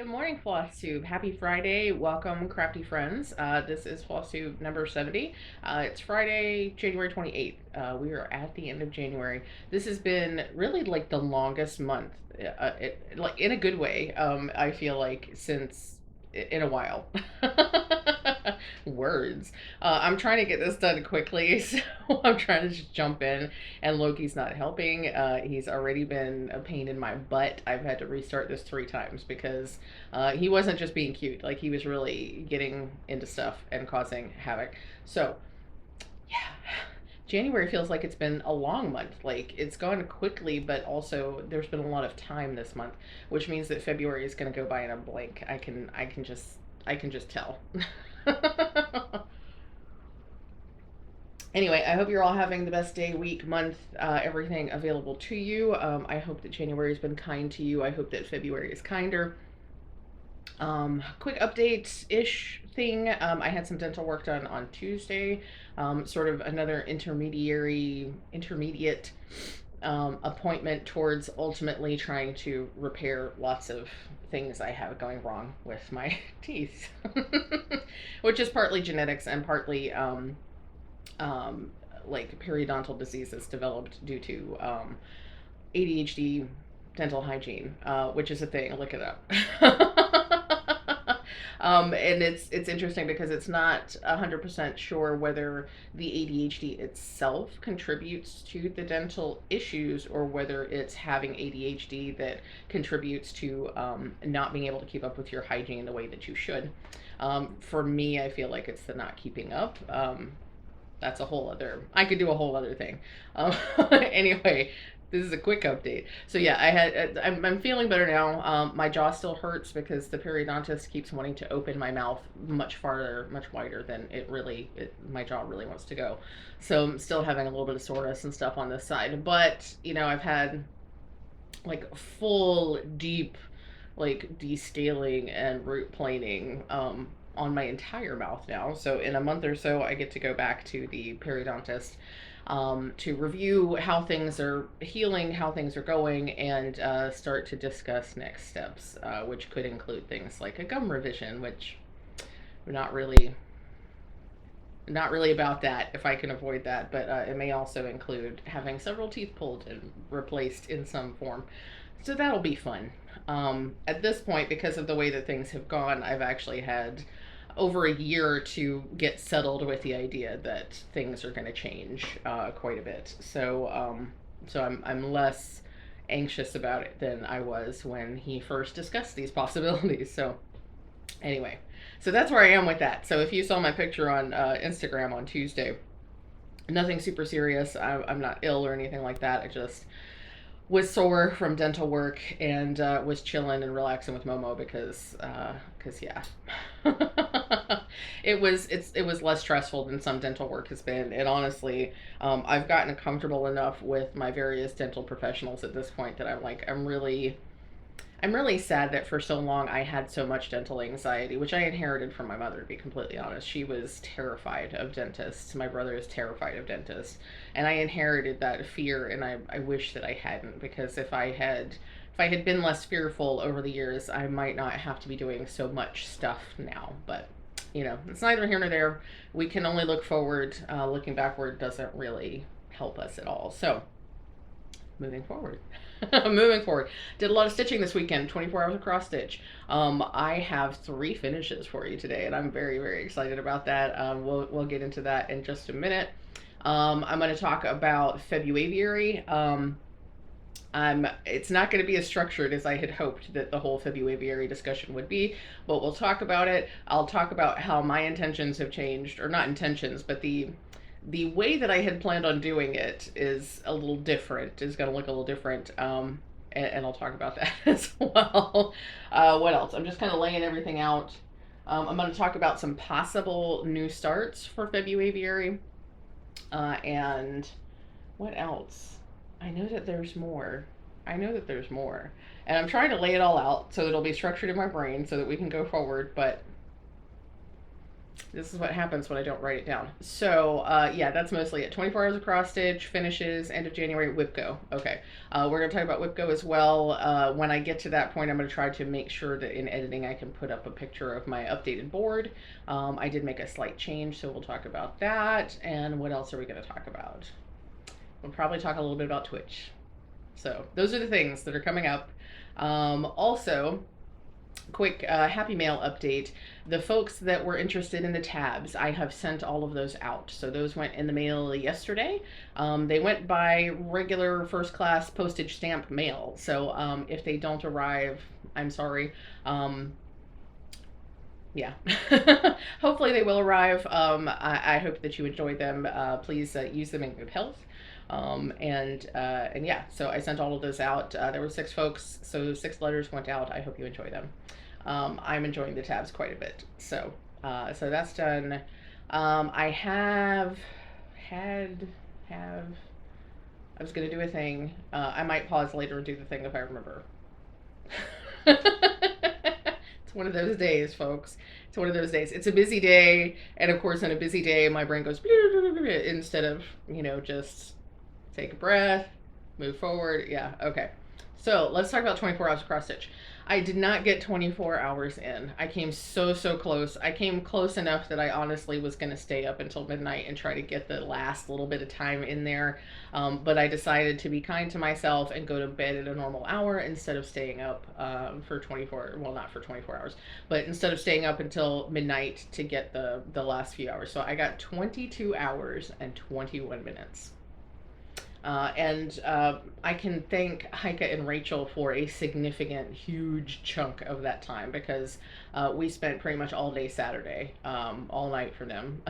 morning, Flosstube. Happy Friday. Welcome, crafty friends. This is Flosstube number 70. It's Friday, January 28th. We are at the end of January. This has been really like the longest month, like in a good way, I feel like, since in a while. Words. I'm trying to get this done quickly, so I'm trying to just jump in, and Loki's not helping. He's already been a pain in my butt. I've had to restart this 3 times because he wasn't just being cute, like he was really getting into stuff and causing havoc. So, yeah. January feels like it's been a long month. Like it's gone quickly, but also there's been a lot of time this month, which means that February is going to go by in a blink. I can just tell. Anyway, I hope you're all having the best day, week, month, everything available to you. I hope that January has been kind to you. I hope that February is kinder. Quick update ish thing. I had some dental work done on Tuesday. Sort of another intermediate appointment towards ultimately trying to repair lots of things I have going wrong with my teeth, which is partly genetics and partly um, like periodontal diseases developed due to ADHD dental hygiene, which is a thing. Look it up. And it's interesting because it's not 100% sure whether the ADHD itself contributes to the dental issues or whether it's having ADHD that contributes to not being able to keep up with your hygiene the way that you should. For me, I feel like it's the not keeping up. That's a whole other, I could do a whole other thing. Anyway, this is a quick update. So yeah, I'm feeling better now. My jaw still hurts because the periodontist keeps wanting to open my mouth much farther, much wider than my jaw really wants to go. So I'm still having a little bit of soreness and stuff on this side. But, I've had like full, deep, like descaling and root planing on my entire mouth now. So in a month or so, I get to go back to the periodontist to review how things are healing, how things are going, and start to discuss next steps, which could include things like a gum revision, which we're not really about that if I can avoid that, but it may also include having several teeth pulled and replaced in some form. So that'll be fun. At this point, because of the way that things have gone, I've actually had over a year to get settled with the idea that things are going to change quite a bit. So I'm less anxious about it than I was when he first discussed these possibilities. So anyway, so that's where I am with that. So if you saw my picture on Instagram on Tuesday, nothing super serious. I'm not ill or anything like that. I just was sore from dental work and was chilling and relaxing with Momo because yeah, it was less stressful than some dental work has been. And honestly, I've gotten comfortable enough with my various dental professionals at this point that I'm really sad that for so long I had so much dental anxiety, which I inherited from my mother, to be completely honest. She was terrified of dentists. My brother is terrified of dentists. And I inherited that fear, and I wish that I hadn't, because if I had been less fearful over the years, I might not have to be doing so much stuff now. But it's neither here nor there. We can only look forward. Looking backward doesn't really help us at all. So moving forward. Moving forward. Did a lot of stitching this weekend, 24 hours of cross stitch. I have 3 finishes for you today, and I'm very, very excited about that. We'll get into that in just a minute. I'm going to talk about February. It's not going to be as structured as I had hoped that the whole February discussion would be, but we'll talk about it. I'll talk about how my intentions have changed, or not intentions, but the way that I had planned on doing it is a little different, is going to look a little different. And I'll talk about that as well. What else? I'm just kind of laying everything out. I'm going to talk about some possible new starts for February. And what else? I know that there's more. I know that there's more. And I'm trying to lay it all out so that it'll be structured in my brain so that we can go forward. But This is what happens when I don't write it down. So, yeah, that's mostly it. 24 hours of cross stitch, finishes, end of January, whip go. Okay. We're going to talk about whip go as well. When I get to that point, I'm going to try to make sure that in editing I can put up a picture of my updated board. I did make a slight change, so we'll talk about that. And what else are we going to talk about? We'll probably talk a little bit about Twitch. So, those are the things that are coming up. Also, quick Happy Mail update. The folks that were interested in the tabs, I have sent all of those out. So those went in the mail yesterday. They went by regular first class postage stamp mail. So if they don't arrive, I'm sorry. Yeah. Hopefully they will arrive. I hope that you enjoy them. Please use them in good health. And yeah, so I sent all of those out. There were 6 folks, so 6 letters went out. I hope you enjoy them. I'm enjoying the tabs quite a bit. So that's done. I I was gonna do a thing. I might pause later and do the thing if I remember. It's one of those days, folks. It's one of those days. It's a busy day, and of course, on a busy day, my brain goes instead of just take a breath, move forward. Yeah, okay. So let's talk about 24 hours of cross stitch. I did not get 24 hours in. I came so close. I came close enough that I honestly was going to stay up until midnight and try to get the last little bit of time in there. But I decided to be kind to myself and go to bed at a normal hour instead of staying up for 24, well, not for 24 hours, but instead of staying up until midnight to get the last few hours. So I got 22 hours and 21 minutes. And I can thank Heike and Rachel for a significant, huge chunk of that time because we spent pretty much all day Saturday, all night for them,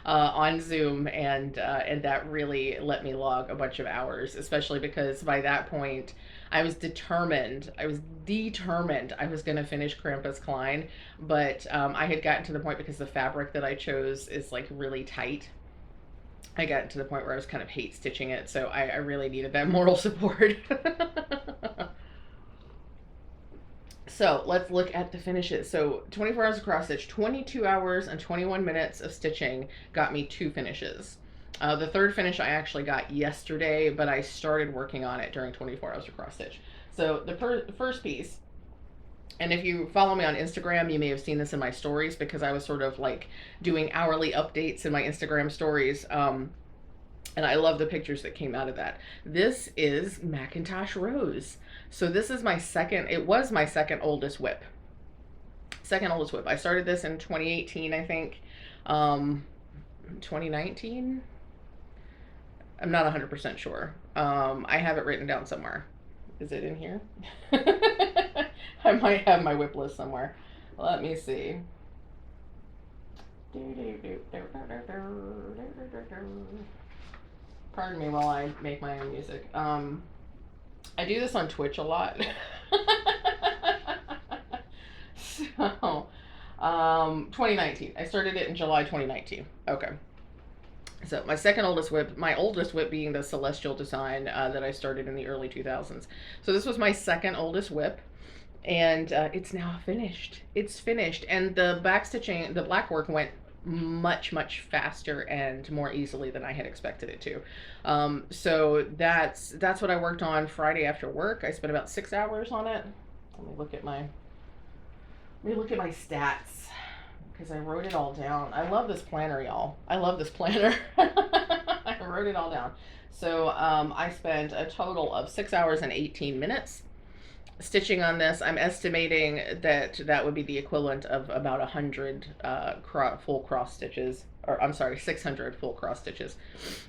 on Zoom, and that really let me log a bunch of hours, especially because by that point I was determined. I was going to finish Krampus Klein, but I had gotten to the point because the fabric that I chose is like really tight. I got to the point where I was kind of hate stitching it, so I really needed that moral support. So let's look at the finishes. So 24 hours of cross stitch, 22 hours and 21 minutes of stitching got me 2 finishes. The third finish I actually got yesterday, but I started working on it during 24 hours of cross stitch. So the first piece, and if you follow me on Instagram, you may have seen this in my stories because I was sort of like doing hourly updates in my Instagram stories. And I love the pictures that came out of that. This is Macintosh Rose. So this is it was my second oldest whip. I started this in 2018, I think. 2019? I'm not 100% sure. I have it written down somewhere. Is it in here? I might have my whip list somewhere. Let me see. Pardon me while I make my own music. I do this on Twitch a lot. So, 2019. I started it in July 2019. Okay. So my second oldest whip, my oldest whip being the Celestial design that I started in the early 2000s. So this was my second oldest whip. And it's now finished. It's finished, and the backstitching, the black work went much faster and more easily than I had expected it to. So that's what I worked on Friday after work. I spent about 6 hours on it. Let me look at my stats because I wrote it all down. I love this planner, y'all. I love this planner. I wrote it all down. So I spent a total of 6 hours and 18 minutes stitching on this. I'm estimating that would be the equivalent of about 100 full cross stitches, or I'm sorry, 600 full cross stitches.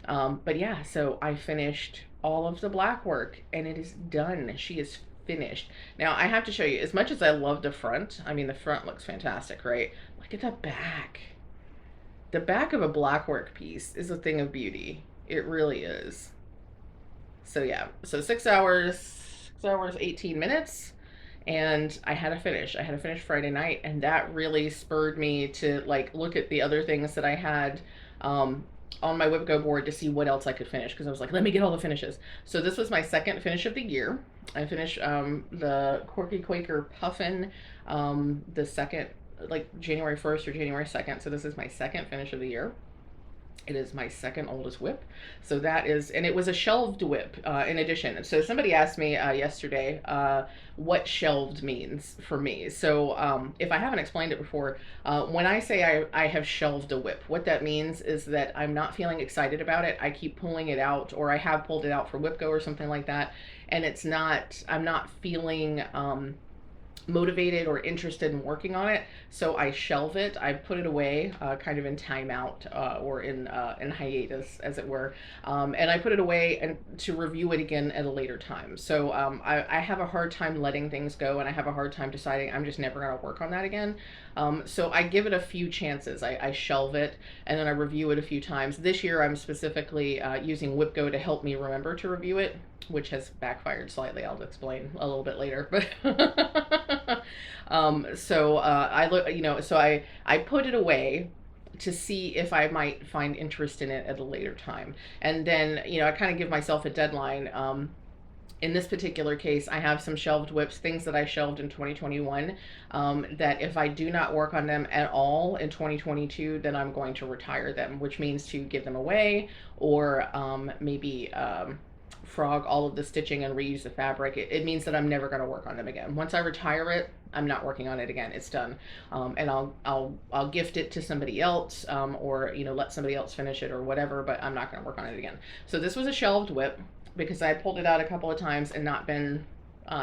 But yeah, so I finished all of the black work and it is done. She is finished. Now I have to show you, as much as I love the front, I mean the front looks fantastic, right? Look at the back. The back of a black work piece is a thing of beauty. It really is. So yeah, so 6 hours, 18 minutes, and I had a finish. Friday night, and that really spurred me to like look at the other things that I had on my Whip Go board to see what else I could finish, because I was like, let me get all the finishes. So this was my second finish of the year. I finished the Corky Quaker Puffin, the second like January 1st or January 2nd. So this is my second finish of the year. It is my second oldest whip. So that is, and it was a shelved whip in addition. So somebody asked me yesterday what shelved means for me. So if I haven't explained it before, when I say I have shelved a whip, what that means is that I'm not feeling excited about it. I keep pulling it out, or I have pulled it out for WhipGo or something like that. And it's not, I'm not feeling motivated or interested in working on it, so I shelve it. I put it away, kind of in timeout or in hiatus, as it were, and I put it away and to review it again at a later time. So I have a hard time letting things go, and I have a hard time deciding I'm just never going to work on that again. So I give it a few chances. I shelve it and then I review it a few times. This year I'm specifically using WhipGo to help me remember to review it, which has backfired slightly. I'll explain a little bit later, but so I look, so I put it away to see if I might find interest in it at a later time. And then, I kind of give myself a deadline. In this particular case, I have some shelved whips, things that I shelved in 2021, that if I do not work on them at all in 2022, then I'm going to retire them, which means to give them away, or maybe frog all of the stitching and reuse the fabric. It means that I'm never going to work on them again. Once I retire it, I'm not working on it again. It's done, and I'll gift it to somebody else, or let somebody else finish it or whatever. But I'm not going to work on it again. So this was a shelved whip because I pulled it out a couple of times and not been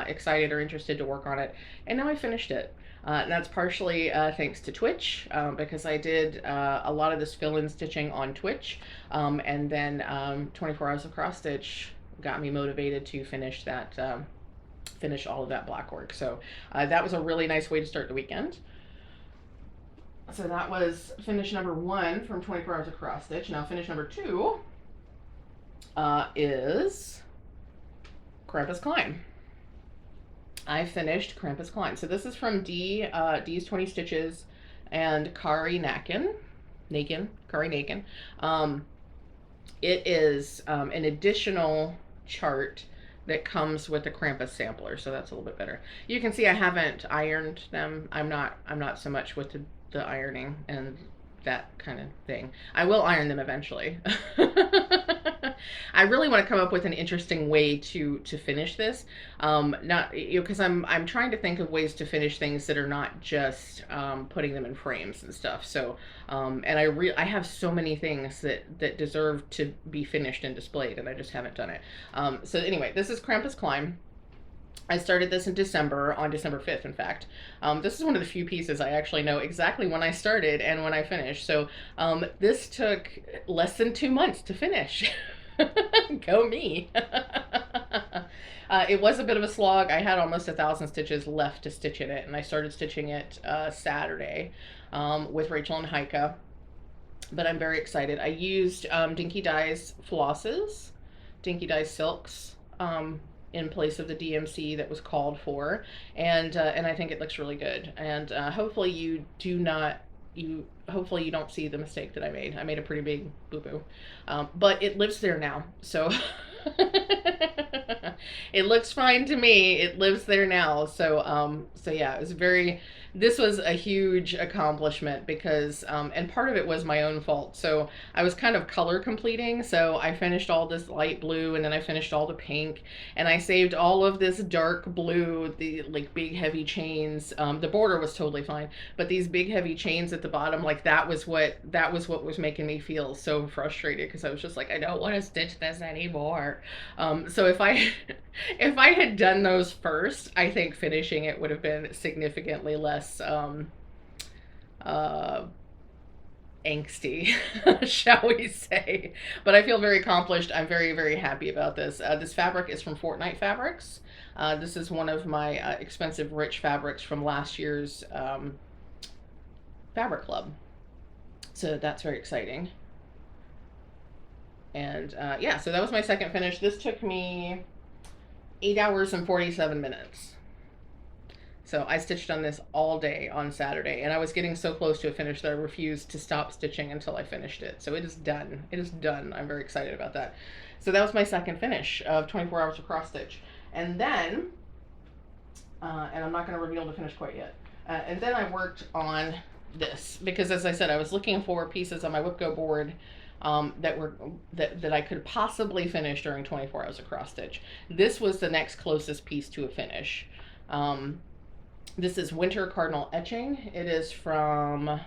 excited or interested to work on it, and now I finished it. And that's partially thanks to Twitch, because I did a lot of this fill-in stitching on Twitch, and then 24 hours of cross stitch got me motivated to finish that, finish all of that black work. So that was a really nice way to start the weekend. So that was finish number 1 from 24 hours of cross stitch. Now finish number 2 is Krampus Climb. I finished Krampus Climb. So this is from D's 20 Stitches and Kari Nakin. It is an additional chart that comes with the Krampus sampler, so that's a little bit better. You can see I haven't ironed them. I'm not so much with the ironing and that kind of thing. I will iron them eventually. I really want to come up with an interesting way to finish this. Not because I'm trying to think of ways to finish things that are not just putting them in frames and stuff. So and I have so many things that deserve to be finished and displayed, and I just haven't done it. So anyway, this is Krampus Climb. I started this in December, on December 5th, in fact. This is one of the few pieces I actually know exactly when I started and when I finished. So this took less than 2 months to finish. Go me. It was a bit of a slog. I had almost 1,000 stitches left to stitch in it, and I started stitching it Saturday with Rachel and Heike. But I'm very excited. I used Dinky Dye's flosses, Dinky Dye silks, in place of the DMC that was called for, and I think it looks really good. And hopefully you don't see the mistake that I made. I made a pretty big boo-boo, but it lives there now, so it looks fine to me. It lives there now, so yeah, it was this was a huge accomplishment because, and part of it was my own fault. So I was kind of color completing. So I finished all this light blue, and then I finished all the pink, and I saved all of this dark blue, the like big heavy chains. The border was totally fine, but these big heavy chains at the bottom, like that was what was making me feel so frustrated, because I was just like, I don't want to stitch this anymore. So if I had done those first, I think finishing it would have been significantly less angsty, shall we say. But I feel very accomplished. I'm very, very happy about this. This fabric is from Fortnite Fabrics. This is one of my expensive rich fabrics from last year's fabric club. So that's very exciting. And yeah, so that was my second finish. This took me 8 hours and 47 minutes. So I stitched on this all day on Saturday, and I was getting so close to a finish that I refused to stop stitching until I finished it. So it is done. It is done. I'm very excited about that. So that was my second finish of 24 hours of cross stitch. And then, and I'm not going to reveal the finish quite yet. And then I worked on this because, as I said, I was looking for pieces on my Whipco board that I could possibly finish during 24 hours of cross stitch. This was the next closest piece to a finish. This is Winter Cardinal Etching. It is from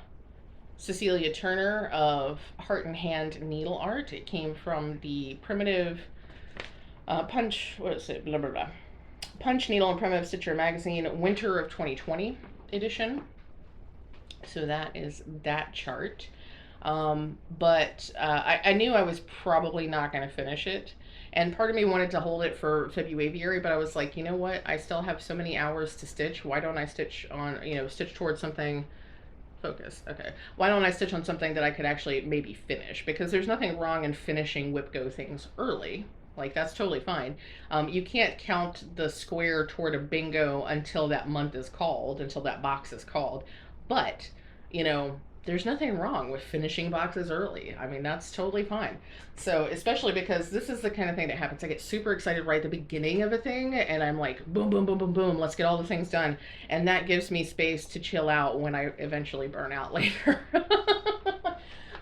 Cecilia Turner of Heart and Hand Needle Art. It came from the Primitive Punch, what is it? Blah, blah, blah. Punch Needle and Primitive Stitcher Magazine Winter of 2020 edition. So that is that chart. But I knew I was probably not going to finish it. And part of me wanted to hold it for February, but I was like, you know what? I still have so many hours to stitch. Why don't I stitch on, stitch towards something? Focus. Okay. Why don't I stitch on something that I could actually maybe finish? Because there's nothing wrong in finishing Whipco things early. Like, that's totally fine. You can't count the square toward a bingo until that month is called, until that box is called. But, there's nothing wrong with finishing boxes early. I mean, that's totally fine. So, especially because this is the kind of thing that happens. I get super excited right at the beginning of a thing, and I'm like, boom, boom, boom, boom, boom, let's get all the things done. And that gives me space to chill out when I eventually burn out later.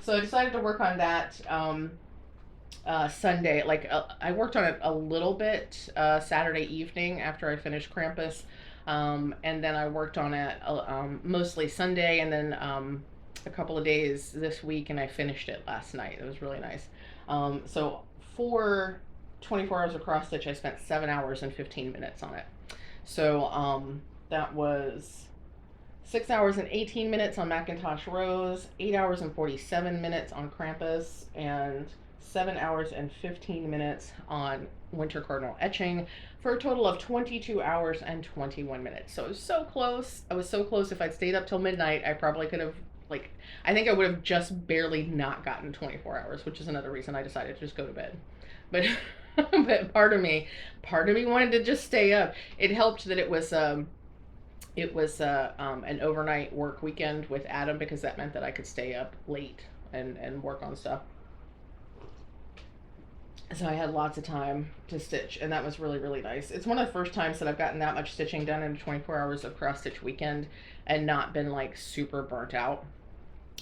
So I decided to work on that Sunday. I worked on it a little bit Saturday evening after I finished Krampus. And then I worked on it mostly Sunday, and then a couple of days this week, and I finished it last night. It was really nice. So for 24 hours of cross stitch, I spent 7 hours and 15 minutes on it. So that was 6 hours and 18 minutes on Macintosh Rose, 8 hours and 47 minutes on Krampus, and 7 hours and 15 minutes on Winter Cardinal Etching, for a total of 22 hours and 21 minutes. So it was so close. I was so close. If I'd stayed up till midnight, I probably could have, I think I would have just barely not gotten 24 hours, which is another reason I decided to just go to bed. But but part of me wanted to just stay up. It helped that it was an overnight work weekend with Adam, because that meant that I could stay up late and work on stuff. So I had lots of time to stitch, and that was really, really nice. It's one of the first times that I've gotten that much stitching done in 24 hours of cross stitch weekend and not been super burnt out.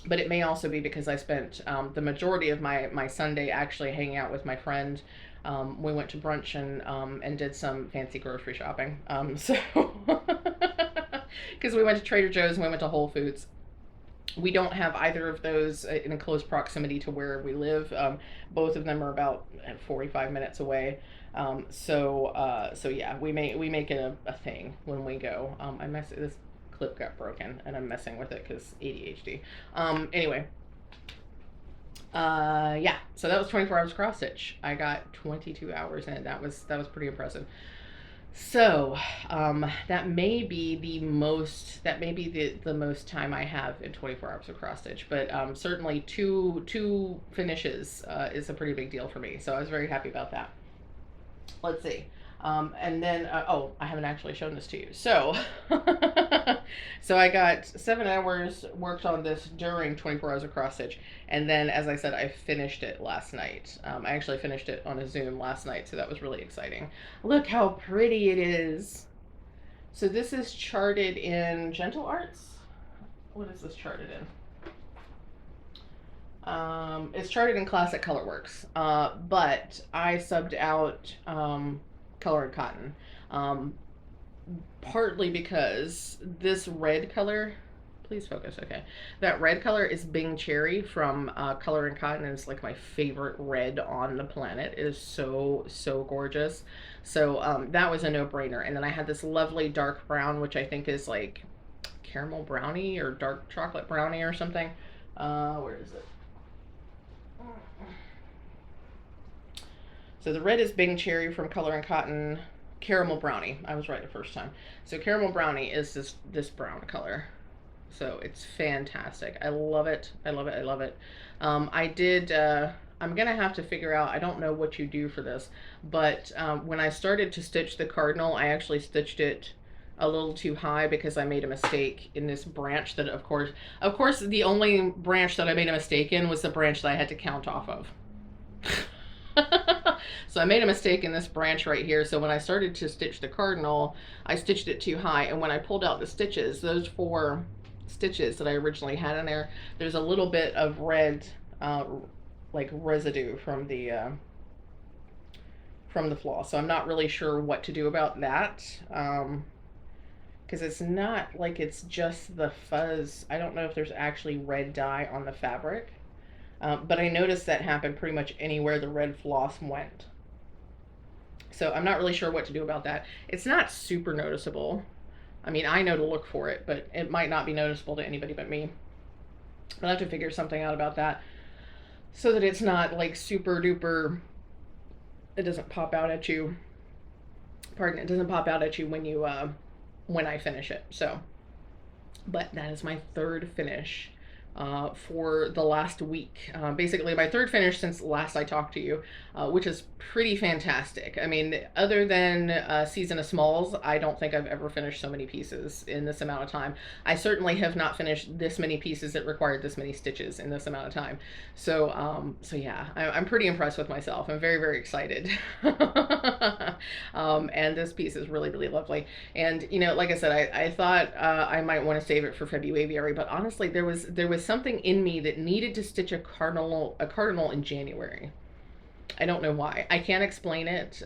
But it may also be because I spent the majority of my Sunday actually hanging out with my friend. We went to brunch and did some fancy grocery shopping. Because we went to Trader Joe's and we went to Whole Foods. We don't have either of those in close proximity to where we live. Both of them are about 45 minutes away. So yeah, we make it a thing when we go. This clip got broken and I'm messing with it because ADHD. Anyway. Yeah, so that was 24 hours cross stitch. I got 22 hours in. That was pretty impressive. So that may be the most time I have in 24 hours of cross stitch, but certainly two finishes is a pretty big deal for me. So I was very happy about that. Let's see. And then, I haven't actually shown this to you. So, so I got 7 hours worked on this during 24 hours of cross stitch. And then, as I said, I finished it last night. I actually finished it on a Zoom last night, so that was really exciting. Look how pretty it is. So this is charted in Gentle Arts. What is this charted in? It's charted in Classic Colorworks, but I subbed out Color and Cotton, partly because this red color, please focus, okay, that red color is Bing Cherry from Color and Cotton, and it's like my favorite red on the planet. It is so gorgeous. So that was a no-brainer. And then I had this lovely dark brown, which I think is like caramel brownie or dark chocolate brownie or something. Where is it? So the red is Bing Cherry from Color and Cotton. Caramel Brownie. I was right the first time. So Caramel Brownie is this brown color. So it's fantastic. I love it. I love it. I love it. I'm going to have to figure out, I don't know what you do for this, but when I started to stitch the cardinal, I actually stitched it a little too high because I made a mistake in this branch that, of course, the only branch that I made a mistake in was the branch that I had to count off of. So I made a mistake in this branch right here. So when I started to stitch the cardinal, I stitched it too high. And when I pulled out the stitches, those 4 stitches that I originally had in there, there's a little bit of red, like residue from the floss. So I'm not really sure what to do about that. Because it's not like it's just the fuzz. I don't know if there's actually red dye on the fabric. But I noticed that happened pretty much anywhere the red floss went. So I'm not really sure what to do about that. It's not super noticeable. I mean, I know to look for it, but it might not be noticeable to anybody but me. I'll have to figure something out about that so that it's not like super duper, it doesn't pop out at you. Pardon, it doesn't pop out at you when I finish it. So, but that is my 3rd finish for the last week. Basically my 3rd finish since last I talked to you, which is pretty fantastic. I mean, other than Season of Smalls, I don't think I've ever finished so many pieces in this amount of time. I certainly have not finished this many pieces that required this many stitches in this amount of time. So, so yeah, I'm pretty impressed with myself. I'm very, very excited. And this piece is really, really lovely. And, you know, like I said, I thought I might want to save it for February, but honestly, there was something in me that needed to stitch a cardinal in January. I don't know why. I can't explain it.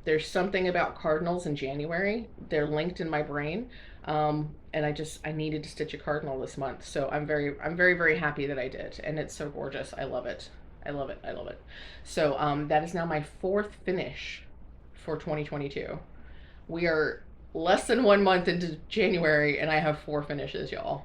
There's something about cardinals in January. They're linked in my brain. And I needed to stitch a cardinal this month. So I'm very, very happy that I did. And it's so gorgeous. I love it. I love it. I love it. So that is now my 4th finish for 2022. We are less than 1 month into January and I have 4 finishes, y'all.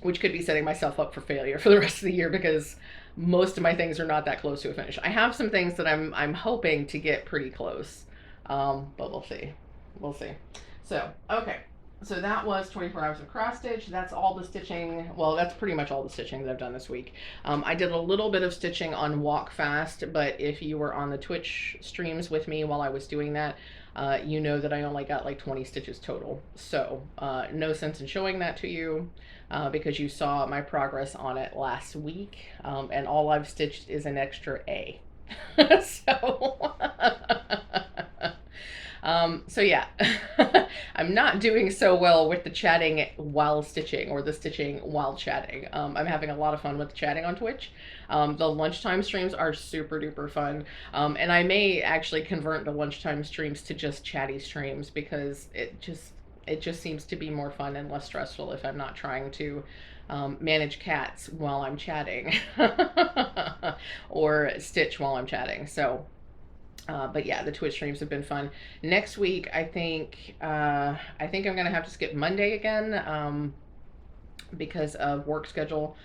Which could be setting myself up for failure for the rest of the year because most of my things are not that close to a finish. I have some things that I'm hoping to get pretty close, but we'll see. We'll see. So, okay. So that was 24 hours of cross stitch. That's all the stitching. Well, that's pretty much all the stitching that I've done this week. I did a little bit of stitching on Walk Fast, but if you were on the Twitch streams with me while I was doing that, you know that I only got like 20 stitches total. So no sense in showing that to you because you saw my progress on it last week, and all I've stitched is an extra A. So so yeah, I'm not doing so well with the chatting while stitching or the stitching while chatting. I'm having a lot of fun with chatting on Twitch. The lunchtime streams are super duper fun. And I may actually convert the lunchtime streams to just chatty streams because it just seems to be more fun and less stressful if I'm not trying to manage cats while I'm chatting or stitch while I'm chatting. So but yeah, the Twitch streams have been fun. Next week, I think I'm gonna have to skip Monday again because of work schedule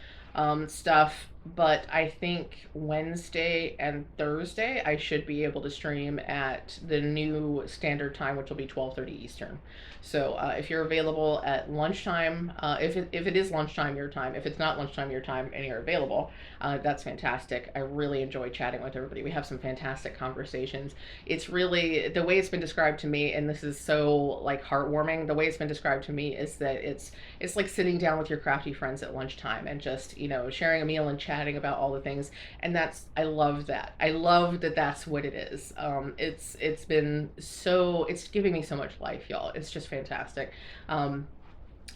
stuff. But I think Wednesday and Thursday I should be able to stream at the new standard time, which will be 12:30 Eastern. So if you're available at lunchtime, if it is lunchtime your time, if it's not lunchtime your time and you're available, that's fantastic. I really enjoy chatting with everybody. We have some fantastic conversations. It's really, the way it's been described to me, and this is so like heartwarming, the way it's been described to me is that it's like sitting down with your crafty friends at lunchtime and just, you know, sharing a meal and chatting about all the things. And I love that. I love that that's what it is. It's been so, it's giving me so much life, y'all. It's just fantastic.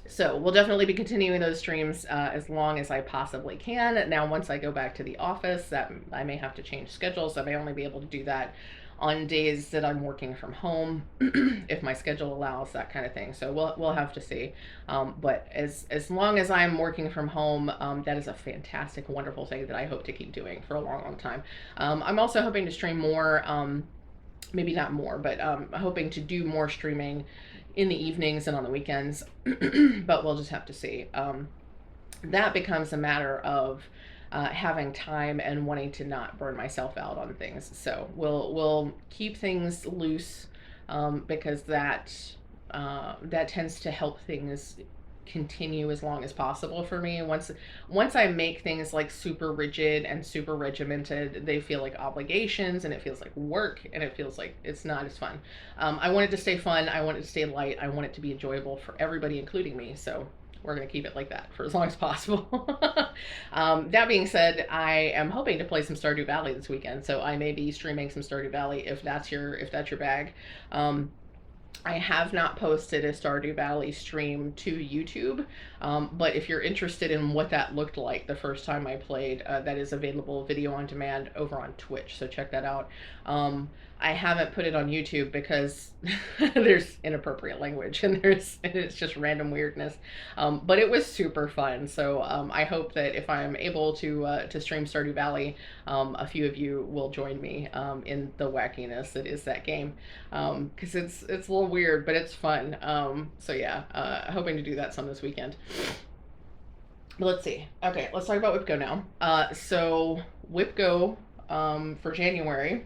So we'll definitely be continuing those streams as long as I possibly can. Now, once I go back to the office, that I may have to change schedules. I may only be able to do that on days that I'm working from home, if my schedule allows, that kind of thing. So we'll have to see. But as long as I'm working from home, that is a fantastic, wonderful thing that I hope to keep doing for a long, long time. I'm also hoping to stream more, maybe not more, but hoping to do more streaming in the evenings and on the weekends, but we'll just have to see. That becomes a matter of having time and wanting to not burn myself out on things. So we'll keep things loose because that tends to help things continue as long as possible for me. Once I make things like super rigid and super regimented, they feel like obligations and it feels like work and it feels like it's not as fun. I want it to stay fun. I want it to stay light. I want it to be enjoyable for everybody, including me. So we're going to keep it like that for as long as possible. That being said, I am hoping to play some Stardew Valley this weekend, so I may be streaming some Stardew Valley if that's your bag. I have not posted a Stardew Valley stream to YouTube, but if you're interested in what that looked like the first time I played, that is available video on demand over on Twitch, so check that out. I haven't put it on YouTube because there's inappropriate language and it's just random weirdness, but it was super fun. So I hope that if I'm able to stream Stardew Valley, a few of you will join me in the wackiness that is that game, because it's a little weird, but it's fun. So yeah, hoping to do that some this weekend. But let's see. Okay, let's talk about WhipGo now. So WhipGo for January.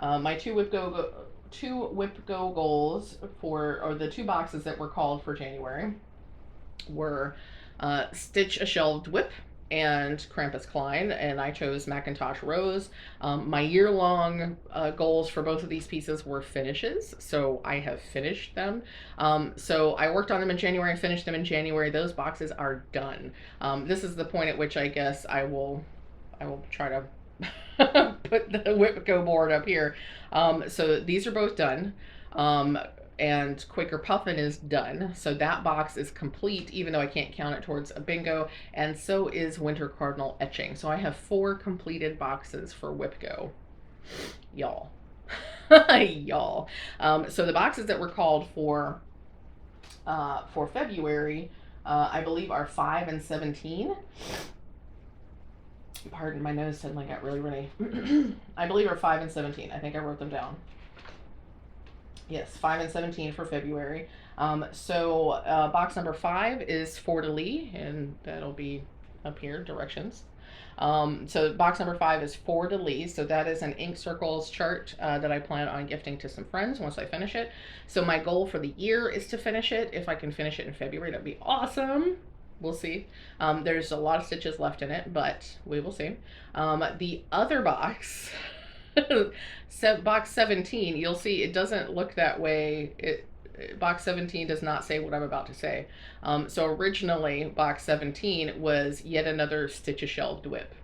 My two WhipGo goals or the two boxes that were called for January were Stitch a Shelved Whip and Krampus Klein, and I chose Macintosh Rose. My year-long goals for both of these pieces were finishes, so I have finished them. So I worked on them in January, finished them in January. Those boxes are done. This is the point at which I guess I will try to put the WhipGo board up here. So these are both done. And Quaker Puffin is done. So that box is complete, even though I can't count it towards a bingo. And so is Winter Cardinal Etching. So I have 4 completed boxes for WhipGo. Y'all. Y'all. So the boxes that were called for February, I believe are 5 and 17. Pardon, my nose suddenly got really runny. I believe are 5 and 17. I think I wrote them down. Yes, 5 and 17 for February. So box number 5 is Fleur de Lis, and that'll be up here, directions. So box number 5 is Fleur de Lis. So that is an ink circles chart that I plan on gifting to some friends once I finish it. So my goal for the year is to finish it. If I can finish it in February, that'd be awesome. We'll see. There's a lot of stitches left in it, but we will see. The other box, box 17, you'll see it doesn't look that way. Box 17 does not say what I'm about to say. So originally, box 17 was yet another Stitch a Shelved Whip.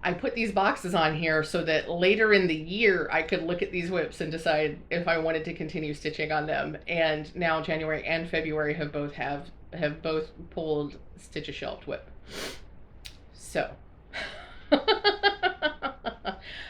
I put these boxes on here so that later in the year I could look at these whips and decide if I wanted to continue stitching on them. And now January and February have both pulled Stitch a Shelved Whip. So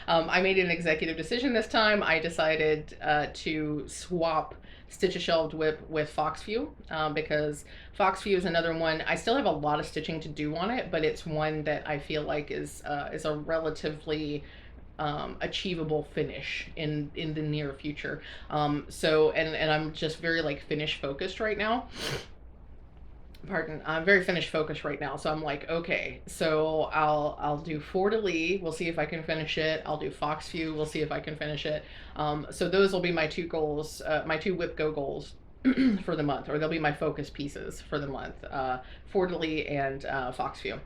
I made an executive decision this time. I decided to swap Stitch a Shelved Whip with Foxview because Foxview is another one. I still have a lot of stitching to do on it, but it's one that I feel like is a relatively achievable finish in the near future. So and I'm just very like finish focused right now. Pardon, I'm very finish focused right now. So I'm like, okay, so I'll do Fleur de Lis. We'll see if I can finish it. I'll do Foxview. We'll see if I can finish it. So those will be my 2 goals, my 2 WhipGo goals for the month, or they'll be my focus pieces for the month, Fleur de Lis and Foxview.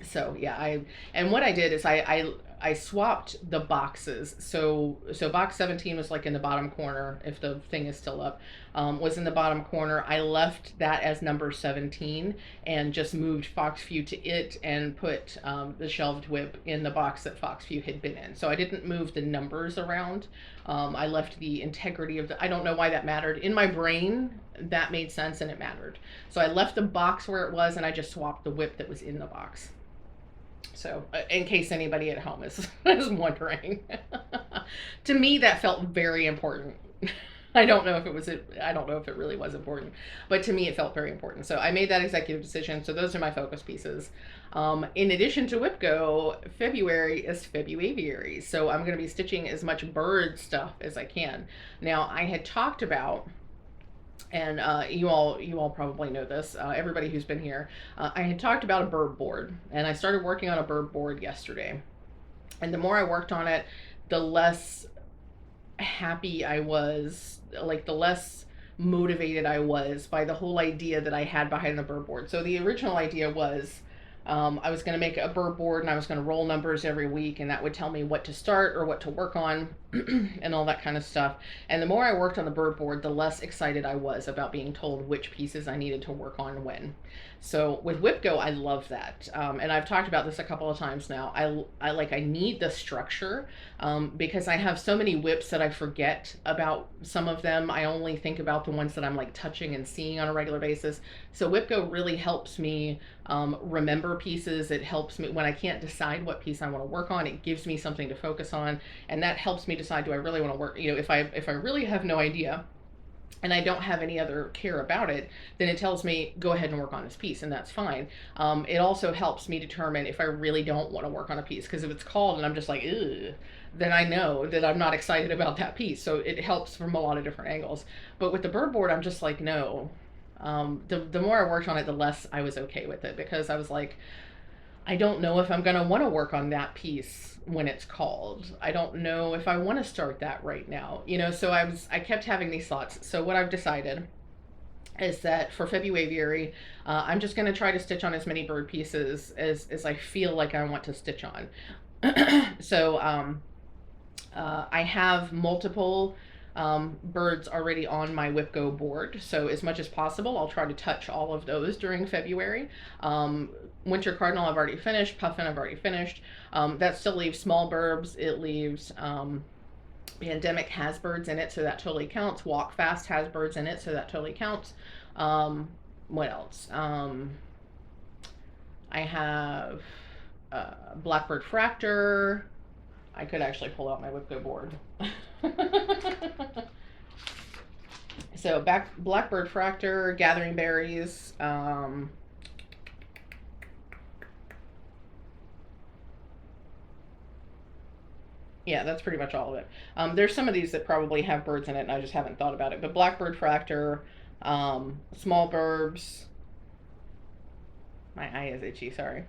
So yeah, and what I did is I swapped the boxes. So box 17 was like in the bottom corner, if the thing is still up, was in the bottom corner. I left that as number 17 and just moved Foxview to it and put the Shelved Whip in the box that Foxview had been in. So I didn't move the numbers around. I left the integrity of I don't know why that mattered. In my brain, that made sense and it mattered. So I left the box where it was and I just swapped the whip that was in the box. So in case anybody at home is wondering, to me that felt very important. I don't know if it really was important, but to me it felt very important. So I made that executive decision. So those are my focus pieces. In addition to WhipGo, February is February. So I'm going to be stitching as much bird stuff as I can. Now I had talked about, and you all probably know this, everybody who's been here, I had talked about a bird board, and I started working on a bird board yesterday. And the more I worked on it, the less happy I was, like the less motivated I was by the whole idea that I had behind the bird board. So the original idea was I was going to make a bird board and I was going to roll numbers every week, and that would tell me what to start or what to work on and all that kind of stuff. And the more I worked on the bird board, the less excited I was about being told which pieces I needed to work on when. So with WhipGo, I love that. And I've talked about this a couple of times now. I need the structure because I have so many whips that I forget about some of them. I only think about the ones that I'm like touching and seeing on a regular basis. So WhipGo really helps me remember pieces. It helps me when I can't decide what piece I want to work on. It gives me something to focus on, and that helps me decide, do I really want to work, if I really have no idea and I don't have any other care about it, then it tells me go ahead and work on this piece, and that's fine. It also helps me determine if I really don't want to work on a piece, because if it's called and I'm just like, ugh, then I know that I'm not excited about that piece. So it helps from a lot of different angles. But with the bird board, I'm just like, no. The more I worked on it, the less I was okay with it, because I was like, I don't know if I'm going to want to work on that piece when it's called. I don't know if I want to start that right now. So I kept having these thoughts. So what I've decided is that for February, I'm just going to try to stitch on as many bird pieces as I feel like I want to stitch on. So I have multiple birds already on my WhipGo board, so as much as possible I'll try to touch all of those during February. Winter Cardinal I've already finished, Puffin I've already finished. That still leaves small Birbs. It leaves Pandemic has birds in it, so that totally counts. Walk Fast has birds in it, so that totally counts. What else? I have Blackbird Fractor. I could actually pull out my WhipGo board. So Blackbird Fractor, Gathering Berries, yeah, that's pretty much all of it. There's some of these that probably have birds in it and I just haven't thought about it. But Blackbird Fractor, small Birbs, my eye is itchy, sorry.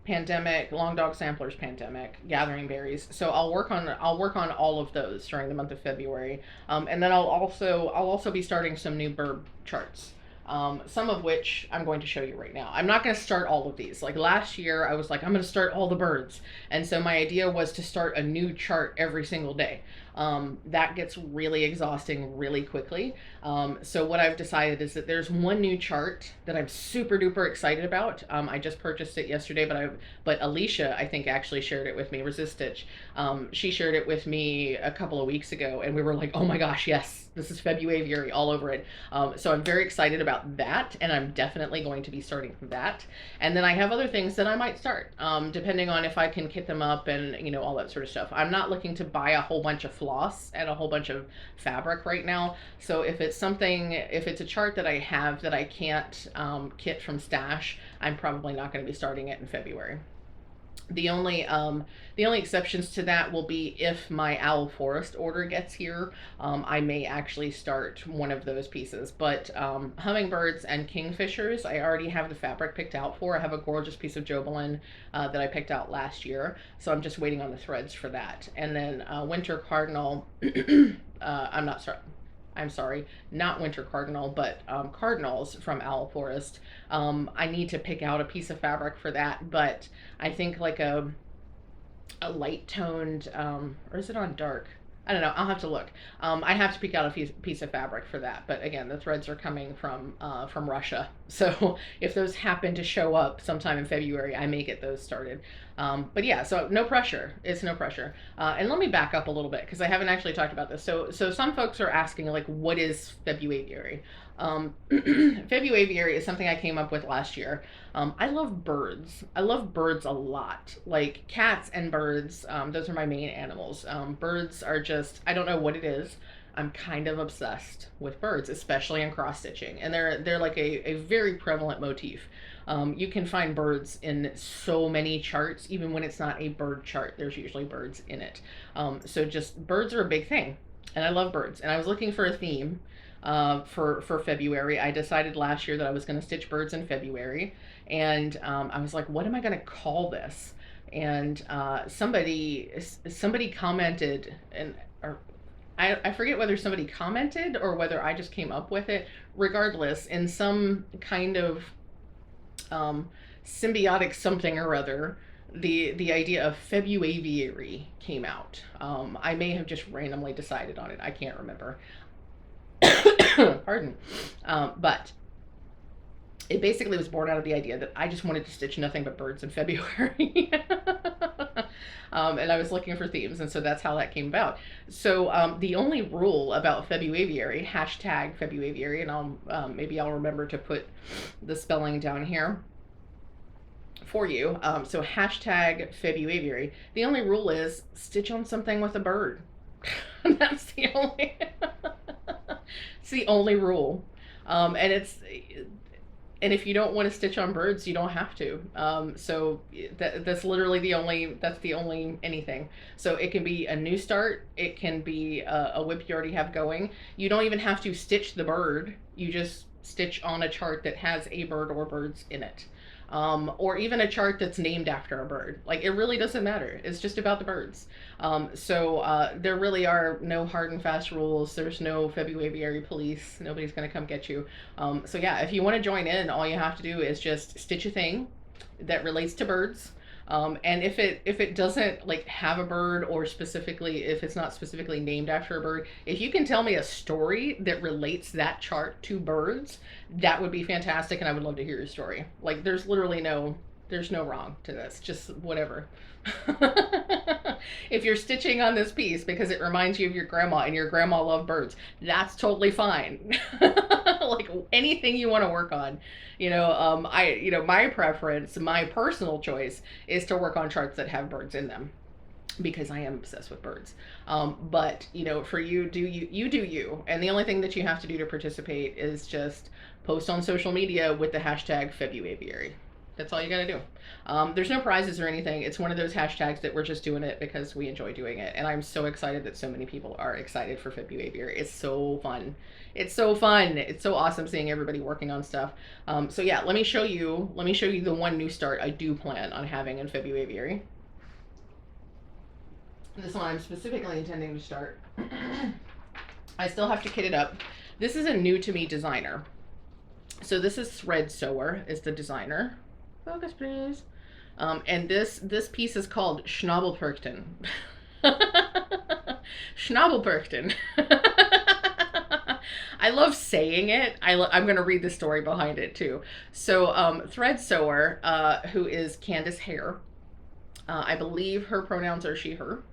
Pandemic, Long Dog Samplers, Pandemic, Gathering Berries. So I'll work on all of those during the month of February, and then I'll also be starting some new bird charts. Some of which I'm going to show you right now. I'm not going to start all of these. Like last year, I was like, I'm going to start all the birds. And so my idea was to start a new chart every single day. That gets really exhausting really quickly. So what I've decided is that there's one new chart that I'm super duper excited about. I just purchased it yesterday, but Alicia, I think, actually shared it with me, xstitch. She shared it with me a couple of weeks ago, and we were like, oh my gosh, yes, this is February all over it. So I'm very excited about that, and I'm definitely going to be starting that. And then I have other things that I might start, depending on if I can kit them up and all that sort of stuff. I'm not looking to buy a whole bunch of floss and a whole bunch of fabric right now. So if it's a chart that I have that I can't kit from stash, I'm probably not going to be starting it in February. The only exceptions to that will be if my Owl Forest order gets here. I may actually start one of those pieces. But hummingbirds and kingfishers, I already have the fabric picked out for. I have a gorgeous piece of Jobelin that I picked out last year, so I'm just waiting on the threads for that. And then Winter Cardinal, I'm sorry, not Winter Cardinal, but Cardinals from Owl Forest. I need to pick out a piece of fabric for that, but I think like a light toned, or is it on dark? I don't know. I'll have to look. I have to pick out a piece of fabric for that. But again, the threads are coming from Russia. So if those happen to show up sometime in February, I may get those started. But yeah, so no pressure. It's no pressure. And let me back up a little bit because I haven't actually talked about this. So some folks are asking like, what is February? February is something I came up with last year. I love birds. I love birds a lot. Like cats and birds, those are my main animals. Birds are just, I don't know what it is. I'm kind of obsessed with birds, especially in cross stitching. And they're like a very prevalent motif. You can find birds in so many charts, even when it's not a bird chart, there's usually birds in it. So just birds are a big thing. And I love birds. And I was looking for a theme for February. I decided last year that I was going to stitch birds in February, and I was like, what am I going to call this? And somebody commented, and or I forget whether somebody commented or whether I just came up with it. Regardless, in some kind of um, symbiotic something or other, the idea of Februaviary came out. I may have just randomly decided on it. I can't remember. Pardon. But it basically was born out of the idea that I just wanted to stitch nothing but birds in February. And I was looking for themes, and so that's how that came about. So the only rule about Februaviary, hashtag Februaviary, and maybe I'll remember to put the spelling down here for you. So hashtag Februaviary. The only rule is stitch on something with a bird. That's the only. It's the only rule. And it's and if you don't want to stitch on birds, you don't have to. So that's literally that's the only anything. So it can be a new start. It can be a whip you already have going. You don't even have to stitch the bird. You just stitch on a chart that has a bird or birds in it. Or even a chart that's named after a bird. Like, it really doesn't matter. It's just about the birds. So there really are no hard and fast rules. There's no February police. Nobody's going to come get you. So yeah, if you want to join in, all you have to do is just stitch a thing that relates to birds. And if it doesn't like have a bird, or specifically if it's not specifically named after a bird, if you can tell me a story that relates that chart to birds, that would be fantastic, and I would love to hear your story. Like, there's no wrong to this, just whatever. If you're stitching on this piece because it reminds you of your grandma and your grandma loved birds, that's totally fine. Like, anything you want to work on, my preference, my personal choice is to work on charts that have birds in them, because I am obsessed with birds. But for you, do you, and the only thing that you have to do to participate is just post on social media with the hashtag Februaviary. That's all you got to do. There's no prizes or anything. It's one of those hashtags that we're just doing it because we enjoy doing it. And I'm so excited that so many people are excited for February. It's so fun. It's so fun. It's so awesome seeing everybody working on stuff. So yeah, let me show you the one new start I do plan on having in February. This one I'm specifically intending to start. I still have to kit it up. This is a new to me designer. So this is Thread Sewer is the designer. Focus, please. And this piece is called Schnabelperchten. Schnabelperchten. I love saying it. I'm going to read the story behind it too. So Thread Sewer, who is Candace Hare, I believe her pronouns are she, her.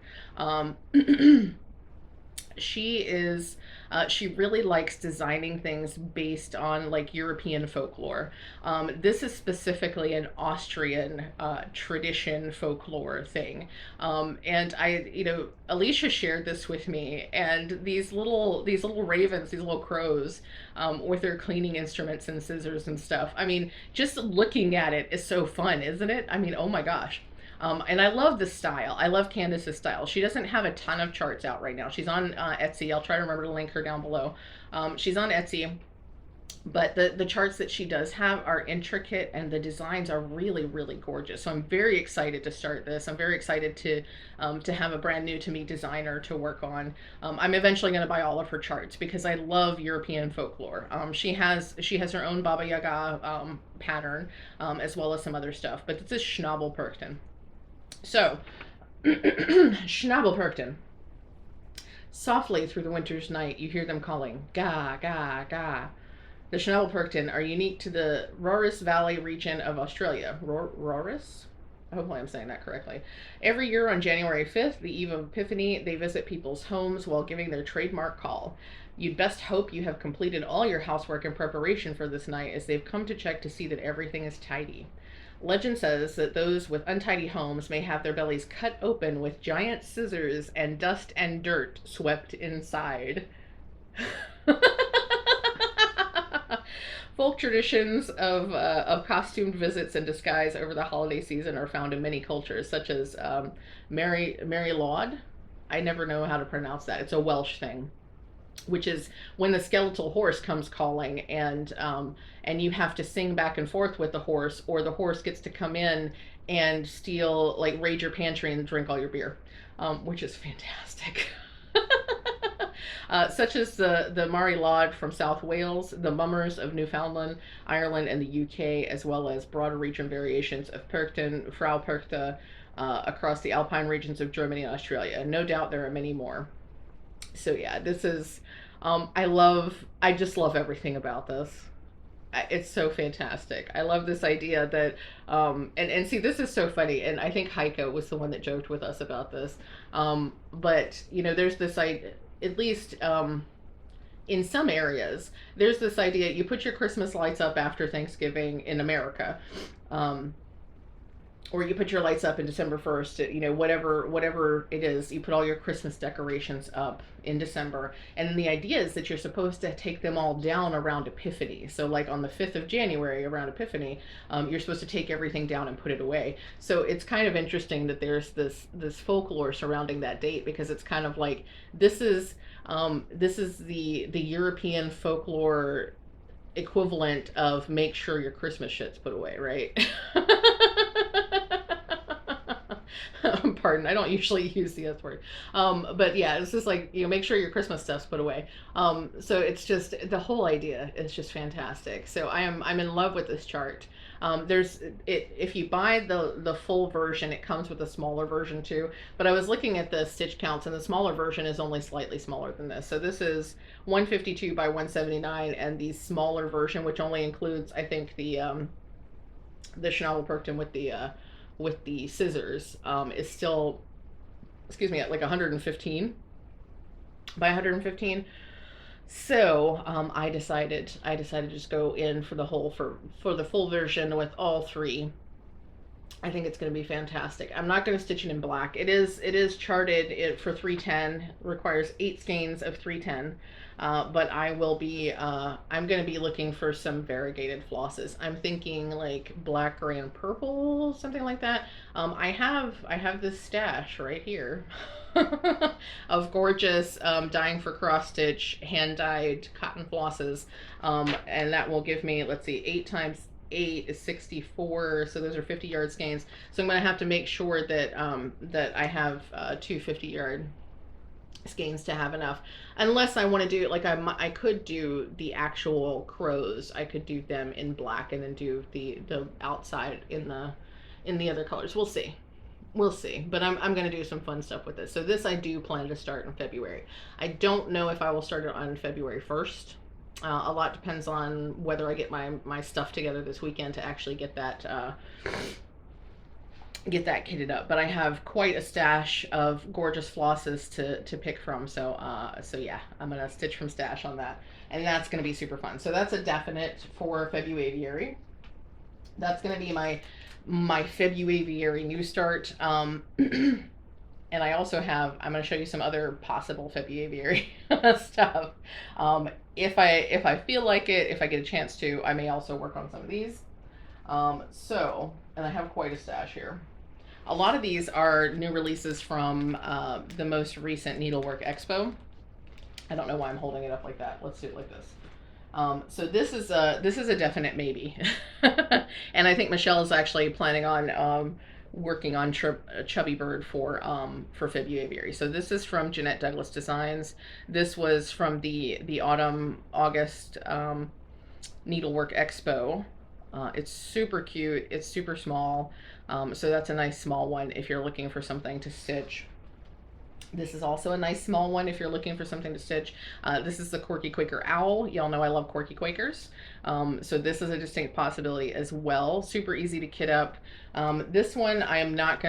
She really likes designing things based on like European folklore. This is specifically an Austrian tradition folklore thing. And Alicia shared this with me, and these little ravens, these little crows, with their cleaning instruments and scissors and stuff. I mean, just looking at it is so fun, isn't it? I mean, oh my gosh. And I love the style. I love Candace's style. She doesn't have a ton of charts out right now. She's on Etsy. I'll try to remember to link her down below. She's on Etsy, but the charts that she does have are intricate, and the designs are really, really gorgeous. So I'm very excited to start this. I'm very excited to have a brand new to me designer to work on. I'm eventually going to buy all of her charts because I love European folklore. She has her own Baba Yaga pattern, as well as some other stuff. But this is Schnabelperchten. So, Schnabelperchten. Softly through the winter's night, you hear them calling, ga, ga, ga. The Schnabelperchten are unique to the Rorris Valley region of Australia. Rorris? Hopefully I'm saying that correctly. Every year on January 5th, the eve of Epiphany, they visit people's homes while giving their trademark call. You'd best hope you have completed all your housework in preparation for this night, as they've come to check to see that everything is tidy. Legend says that those with untidy homes may have their bellies cut open with giant scissors and dust and dirt swept inside. Folk traditions of costumed visits and disguise over the holiday season are found in many cultures, such as Mary Laud. I never know how to pronounce that. It's a Welsh thing, which is when the skeletal horse comes calling, and you have to sing back and forth with the horse, or the horse gets to come in and steal, like, raid your pantry and drink all your beer, which is fantastic. Such as the Mari Lod from South Wales, the Mummers of Newfoundland, Ireland, and the UK, as well as broader region variations of Perchten, Frau Perchte, across the alpine regions of Germany and Australia. And no doubt there are many more. So yeah, this is, I just love everything about this. It's so fantastic. I love this idea that, and see, this is so funny. And I think Heiko was the one that joked with us about this. But you know, there's this idea, at least, in some areas, there's this idea you put your Christmas lights up after Thanksgiving in America. Or you put your lights up in December 1st, you know, whatever it is, you put all your Christmas decorations up in December. And then the idea is that you're supposed to take them all down around Epiphany. So like on the 5th of January around Epiphany, you're supposed to take everything down and put it away. So it's kind of interesting that there's this folklore surrounding that date, because it's kind of like this is the European folklore equivalent of make sure your Christmas shit's put away, right? Pardon, I don't usually use the S word. But yeah, it's just like, you know, make sure your Christmas stuff's put away. So it's just, the whole idea is just fantastic. So I'm in love with this chart. If you buy the full version, it comes with a smaller version too. But I was looking at the stitch counts, and the smaller version is only slightly smaller than this. So this is 152 by 179, and the smaller version, which only includes, I think, the Schnabelperchten with the scissors, is still, excuse me, at like 115 by 115. So I decided to just go in for the whole for the full version with all three. I think it's going to be fantastic. I'm not going to stitch it in black. It is charted for 310. Requires 8 skeins of 310. But I will be, I'm going to be looking for some variegated flosses. I'm thinking like black, gray, and purple, something like that. I have this stash right here of gorgeous dyeing for cross stitch hand dyed cotton flosses, and that will give me, let's see, 8 times 8 is 64, so those are 50-yard skeins. So I'm going to have to make sure that that I have 2 50-yard skeins to have enough, unless I want to do, like, I could do the actual crows, I could do them in black and then do the outside in the other colors. We'll see. We'll see. But I'm going to do some fun stuff with this. So this I do plan to start in February. I don't know if I will start it on February 1st. A lot depends on whether I get my stuff together this weekend to actually get that kitted up. But I have quite a stash of gorgeous flosses to pick from. So yeah, I'm gonna stitch from stash on that, and that's gonna be super fun. So that's a definite for February. That's gonna be my February new start. And I also have, I'm going to show you some other possible February stuff. If I feel like it, if I get a chance to, I may also work on some of these. And I have quite a stash here. A lot of these are new releases from the most recent Needlework Expo. I don't know why I'm holding it up like that. Let's do it like this. So this is a definite maybe. And I think Michelle is actually planning on working on Chubby Bird for February. So this is from Jeanette Douglas Designs. This was from the August Needlework Expo. It's super cute. It's super small. So that's a nice small one if you're looking for something to stitch. This is also a nice small one if you're looking for something to stitch. This is the Corky Quaker Owl. Y'all know I love Corky Quakers. So this is a distinct possibility as well. Super easy to kit up. This one I'm not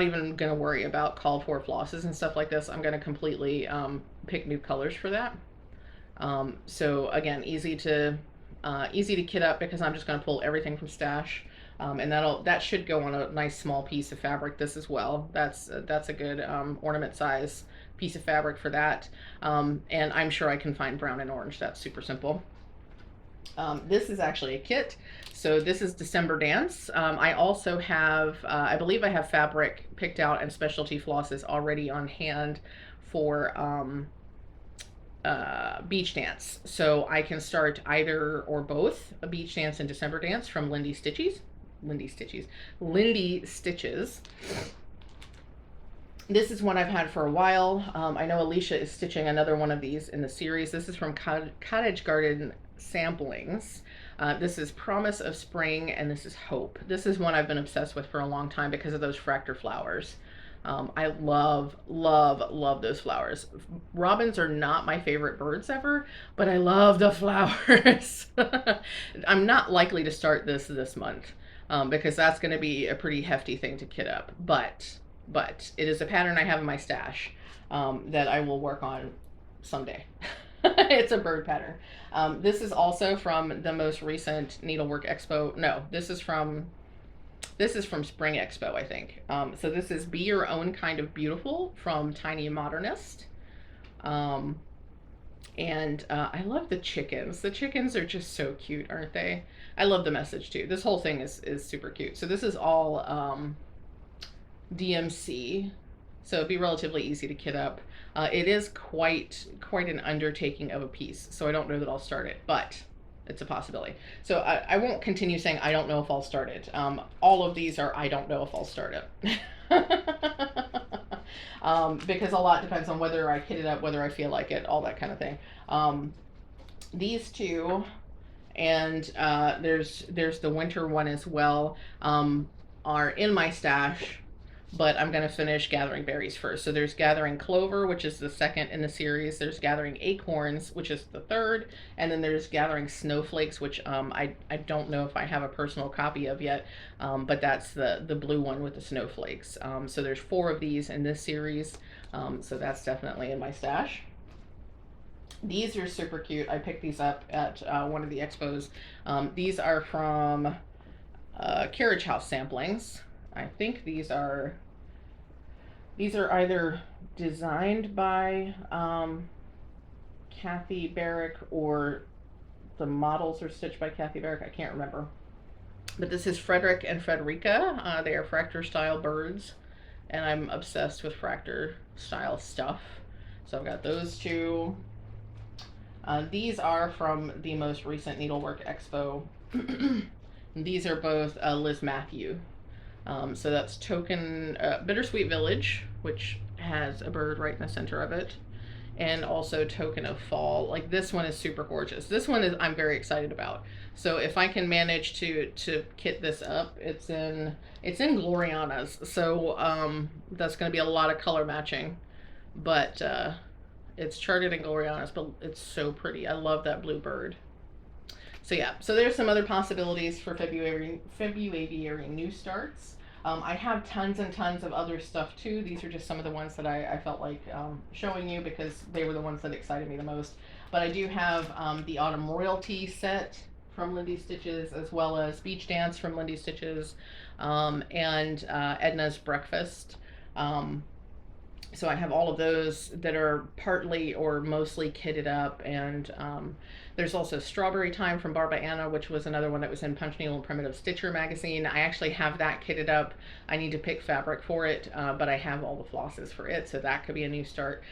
even gonna worry about called for flosses and stuff like this. I'm gonna completely pick new colors for that. So again, easy to kit up because I'm just gonna pull everything from stash. And that should go on a nice small piece of fabric. This as well. That's a good ornament size piece of fabric for that. And I'm sure I can find brown and orange. That's super simple. This is actually a kit. So this is December Dance. I also have, I believe I have fabric picked out and specialty flosses already on hand for Beach Dance. So I can start either or both a Beach Dance and December Dance from Lindy Stitches. This is one I've had for a while. I know Alicia is stitching another one of these in the series. This is from Cottage Garden Samplings. This is Promise of Spring, and this is Hope. This is one I've been obsessed with for a long time because of those fractor flowers. I love, love, love those flowers. Robins are not my favorite birds ever, but I love the flowers. I'm not likely to start this month because that's going to be a pretty hefty thing to kit up. But it is a pattern I have in my stash that I will work on someday. It's a bird pattern. This is also from the most recent Needlework Expo. No, this is from Spring Expo, I think. So this is Be Your Own Kind of Beautiful from Tiny Modernist. And I love the chickens. The chickens are just so cute, aren't they? I love the message too. This whole thing is super cute. So this is all DMC, so it'd be relatively easy to kit up. It is quite an undertaking of a piece, so I don't know that I'll start it, but it's a possibility. So I won't continue saying I don't know if I'll start it. All of these are I don't know if I'll start it. Because a lot depends on whether I kit it up, whether I feel like it, all that kind of thing. These two, and there's the winter one as well, are in my stash, but I'm going to finish Gathering Berries first. So there's Gathering Clover, which is the second in the series. There's Gathering Acorns, which is the third. And then there's Gathering Snowflakes, which I don't know if I have a personal copy of yet, but that's the blue one with the snowflakes. So there's 4 of these in this series. So that's definitely in my stash. These are super cute. I picked these up at one of the expos. These are from Carriage House Samplings. I think these are either designed by Kathy Barrick or the models are stitched by Kathy Barrick. I can't remember. But this is Frederick and Frederica. They are fractor style birds, and I'm obsessed with fractor style stuff. So I've got those 2. These are from the most recent Needlework Expo. These are both Liz Matthew. So that's Token Bittersweet Village, which has a bird right in the center of it, and also Token of Fall. Like, this one is super gorgeous. This one is I'm very excited about. So if I can manage to kit this up, it's in Gloriana's. So that's going to be a lot of color matching, but it's charted in Gloriana's, but it's so pretty. I love that blue bird. So yeah, so there's some other possibilities for February new starts. I have tons and tons of other stuff too. These are just some of the ones that I felt like showing you because they were the ones that excited me the most. But I do have the Autumn Royalty set from Lindy Stitches, as well as Beach Dance from Lindy Stitches, and Edna's Breakfast. So I have all of those that are partly or mostly kitted up, and there's also Strawberry Time from Barbara Anna, which was another one that was in Punch Needle and Primitive Stitcher magazine. I actually have that kitted up. I need to pick fabric for it, but I have all the flosses for it, so that could be a new start.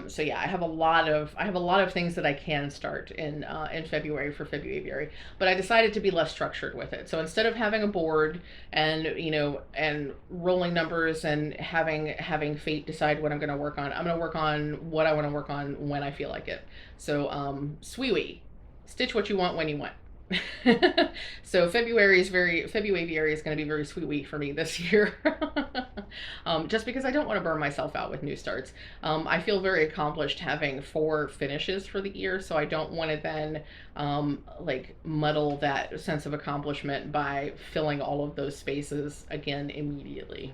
So yeah, I have a lot of things that I can start in February for February, but I decided to be less structured with it. So instead of having a board and and rolling numbers and having fate decide what I'm going to work on, I'm going to work on what I want to work on when I feel like it. So Sweewee. Stitch what you want when you want. So February is going to be very sweet for me this year. Just because I don't want to burn myself out with new starts. I feel very accomplished having 4 finishes for the year, so I don't want to then like muddle that sense of accomplishment by filling all of those spaces again immediately.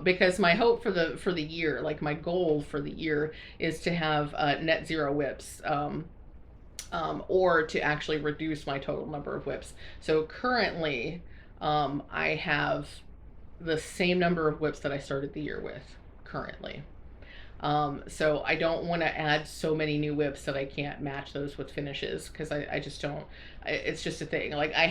Because my hope for the year, like my goal for the year, is to have net 0 whips. Or to actually reduce my total number of whips. So currently, I have the same number of whips that I started the year with currently. So I don't want to add so many new whips that I can't match those with finishes, because I just don't. It's just a thing. Like I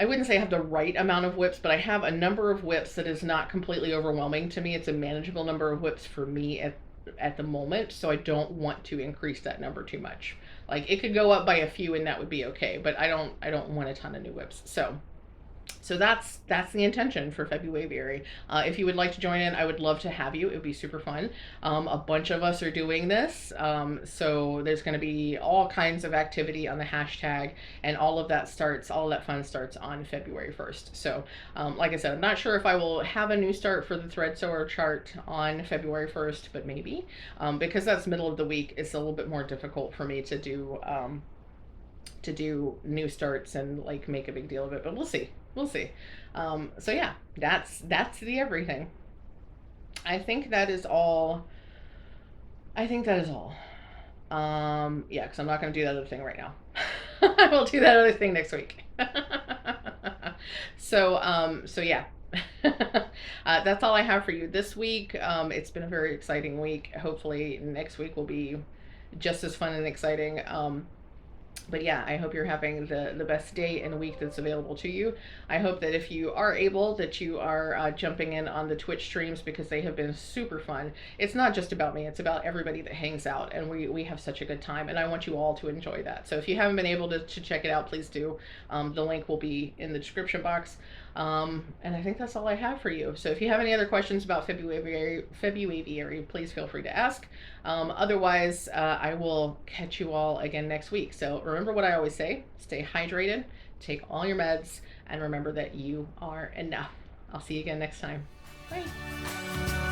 wouldn't say I have the right amount of whips, but I have a number of whips that is not completely overwhelming to me. It's a manageable number of whips for me at the moment, so I don't want to increase that number too much. Like, it could go up by a few and that would be okay, but I don't want a ton of new whips. So So that's the intention for February. If you would like to join in, I would love to have you. It would be super fun. A bunch of us are doing this, so there's going to be all kinds of activity on the hashtag, and all of that fun starts on February 1st. So, like I said, I'm not sure if I will have a new start for the thread sewer chart on February 1st, but maybe, because that's middle of the week. It's a little bit more difficult for me to do. To do new starts and like make a big deal of it, but we'll see. We'll see. So yeah, that's the everything. I think that is all. I think that is all. Yeah, because I'm not going to do that other thing right now. I will do that other thing next week. So yeah. That's all I have for you this week. It's been a very exciting week. Hopefully next week will be just as fun and exciting. But yeah, I hope you're having the best day and week that's available to you. I hope that if you are able, that you are jumping in on the Twitch streams, because they have been super fun. It's not just about me, it's about everybody that hangs out, and we have such a good time, and I want you all to enjoy that. So if you haven't been able to check it out, please do. The link will be in the description box. And I think that's all I have for you. So if you have any other questions about February, please feel free to ask. Otherwise, I will catch you all again next week. So remember what I always say, stay hydrated, take all your meds, and remember that you are enough. I'll see you again next time. Bye.